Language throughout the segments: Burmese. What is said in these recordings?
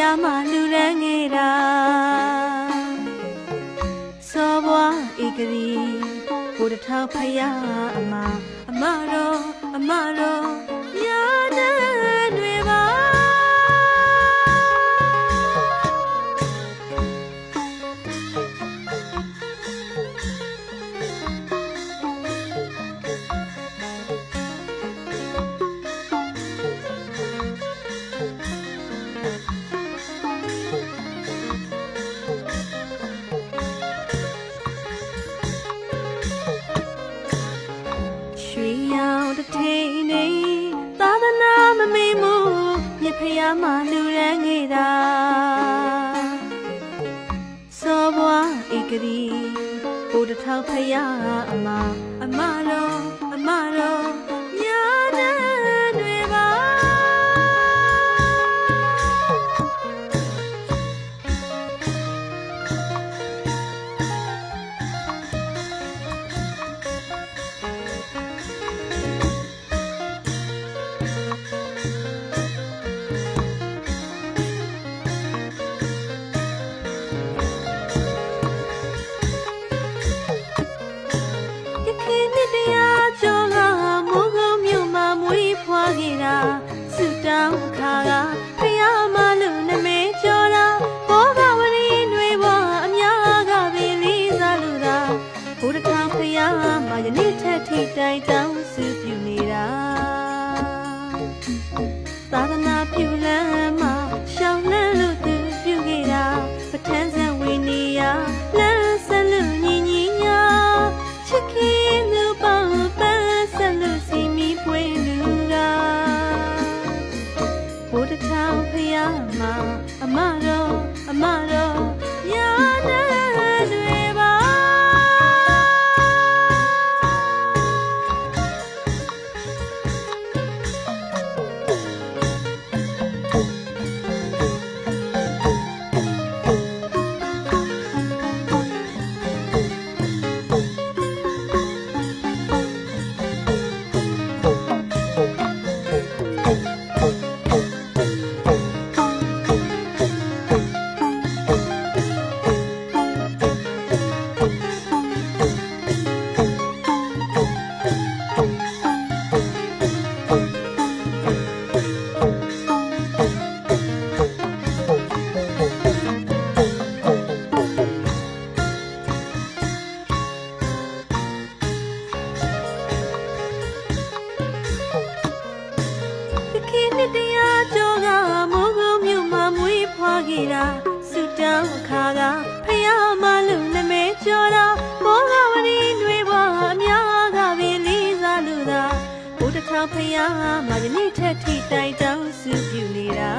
ယားမှာလူရန်ငယ်တာစောဘွားဧကရီဘုဒ္ဓထောက်ဖယားအမတော်ညာနဲ့တွေပါထိန်နေသာသနာမမေ့မှုမြစ်ဖျားမှာလူရန်ငယ်တာစောဘွားဧကရီဘုဒ္ဓထောက်ဖယားအမတော်ညာနဲ့တွေပါဆုတောင်းခါကဖယားမလူနမဲကြော်တာဘောဂဝရီနှွေဘွားအများကပင်လေးစားလူတာဘုဒ္ဓထောင်ဖယားမှာယနေ့ထက်ထိတိုင်တောင်းစုပြုနေတာသာသနာပြုလမ်းမှာရှောင်းလန်းလို့သူပြုခဲ့တာပဋ္ဌာန်းစံဝိနည်းလမ်းဆက်လူညီညာချစ်ခင်သူပေါင်းပန်းဆက်လူစီမီပွေလူဘုဒ္ဓထောင်ဖယားမှာအမတော်ညာနဲ့တွေပါဆုတောင်းခါကဖယားမလူနမဲကြော်တာဘောဂဝရီနှွေဘွားအများကပင်လေးစားလူတာဘုဒ္ဓထောင်ဖယားမှာယနေ့ထက်ထိတိုင်တောင်းစုပြုနေတာ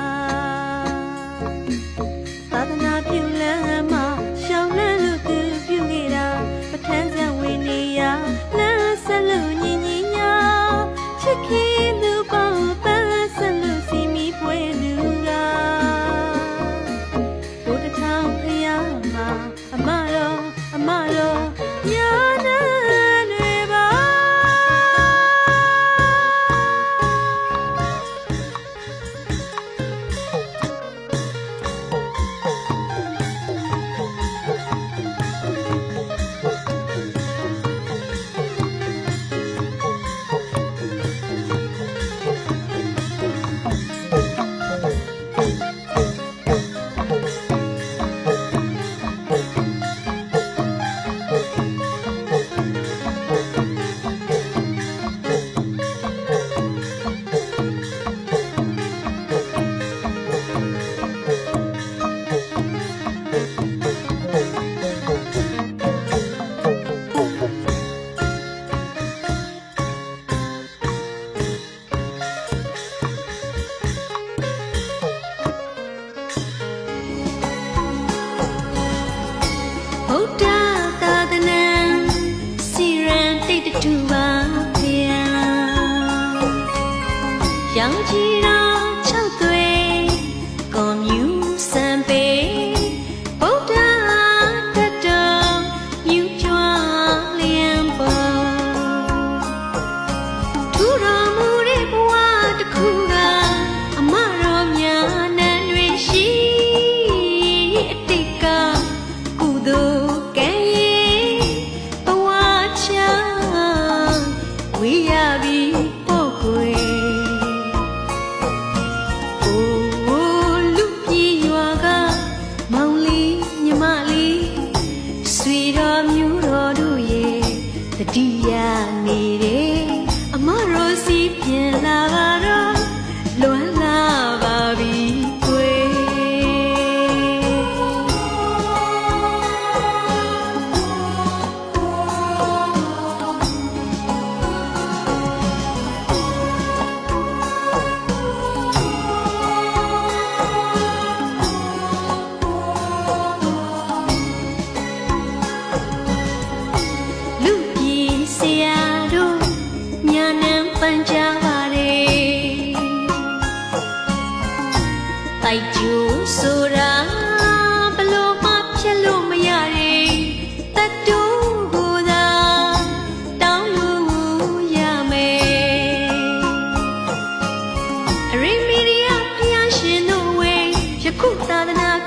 သာသနာပြုလမ်းမှာရှောင်းလန်းလို့သူပြုခဲ့တာပဋ္ဌာန်းစံဝိနည်းလမ်းဆက်လူညီညာချစ်ခင်သူပေါင်းပန်းဆက်လူစီမီပွေလူကအမတော်ညာနဲ့တွေပါ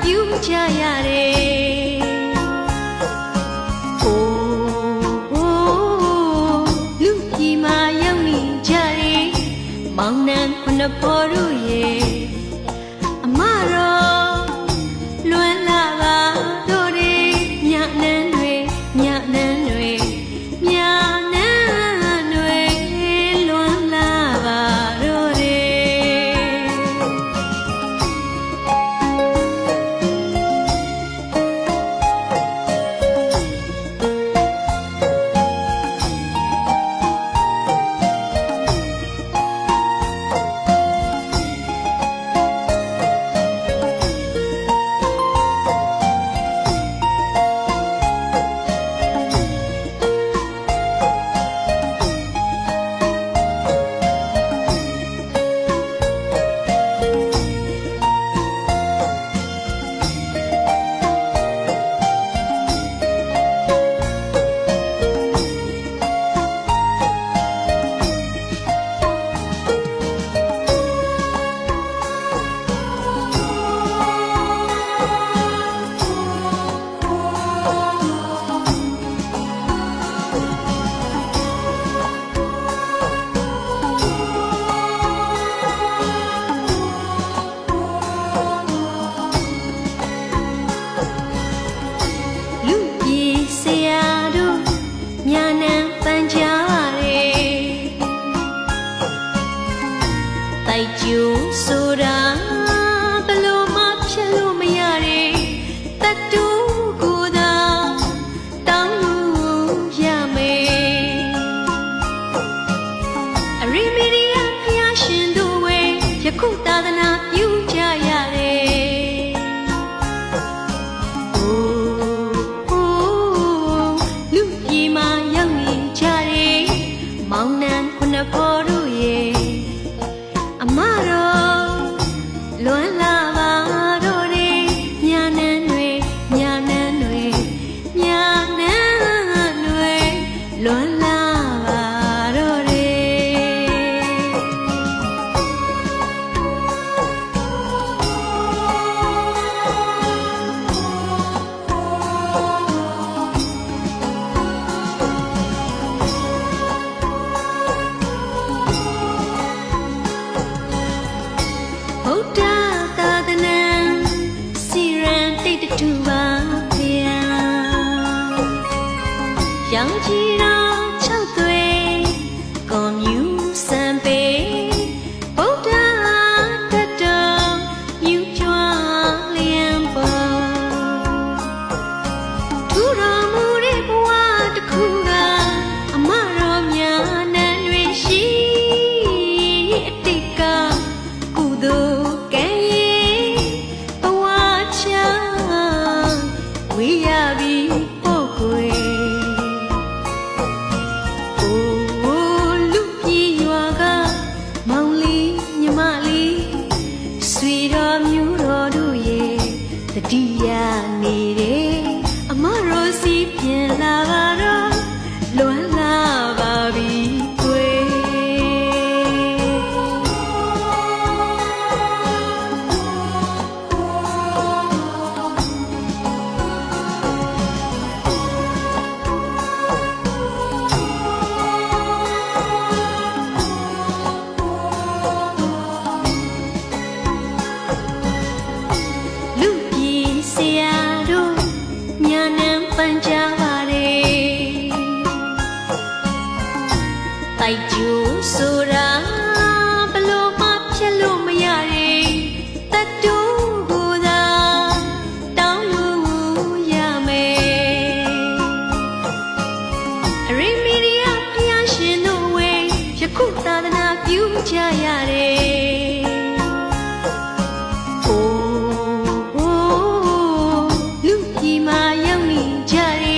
ပြုကြရတယ်အိုးလူကြီးမာရောက်နေကြတယ်မောင်နှံခုနှစ်ဖော်တို့ရဲ့အမတော်လွမ်းလာပါတို့တွေညနန်းတွေညနန်းတွေညနန်းတွေလွမ်းလာပါတို့တွေတိုက်ကျူဆိုတာဘလို့မှဖြစ်လို့မရတဲ့တတူကိုသာတောင်းလို့ရမယ်အရိမီရီယာဖျားရှင်တို့ဝဲယခုသာသနာပြုကြရတယ်အိုးလူကြီးမာရောက်နေကြတယ်မောင်နှံခုနှစ်ဖော်တို့ရဲ့အမတော်လွမ်းလာပါတို့တွေညနန်းတွေညနန်းတွေညနန်းတွေလွမ်းလာပါတို့တွေဗုဒ္ဓသာသနာစီရန်တိတ်တူပါဗျာရောင်ကြီးတော်၆သွေးကွန်မြူစံပေဗုဒ္ဓတတော်မြူကြွလျံပေါ်ထူတော်မူတဲ့ဘဝတစ်ခုကအမတော်များနန်းတွေရှိအတိတ်ကကုသိုလ်ကံရဲ့ဘဝချဝေးရပြီပို့ခွေအိုးလူပြည်ရွာကမောင်လေးညီမလေးဆွေတော်မျိုးတော်တို့ရဲ့တတိယနေတယ်အမတော်စီပြန်လာပါတော့လွမ်းလာပါပြီခွေလူပြည်ဆရာတို့ညနန်းပန်းကြပါတယ်တိုက်ကျူဆိုတာဘလို့မှဖြစ်လို့မရတဲ့တတူကိုသာတောင်းလို့ရမယ်အရိမီရီယာဖျားရှင်တို့ဝဲယခုသာသနာပြုကြရတယ်အိုးလူကြီးမာရောက်နေကြတယ်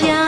ကြော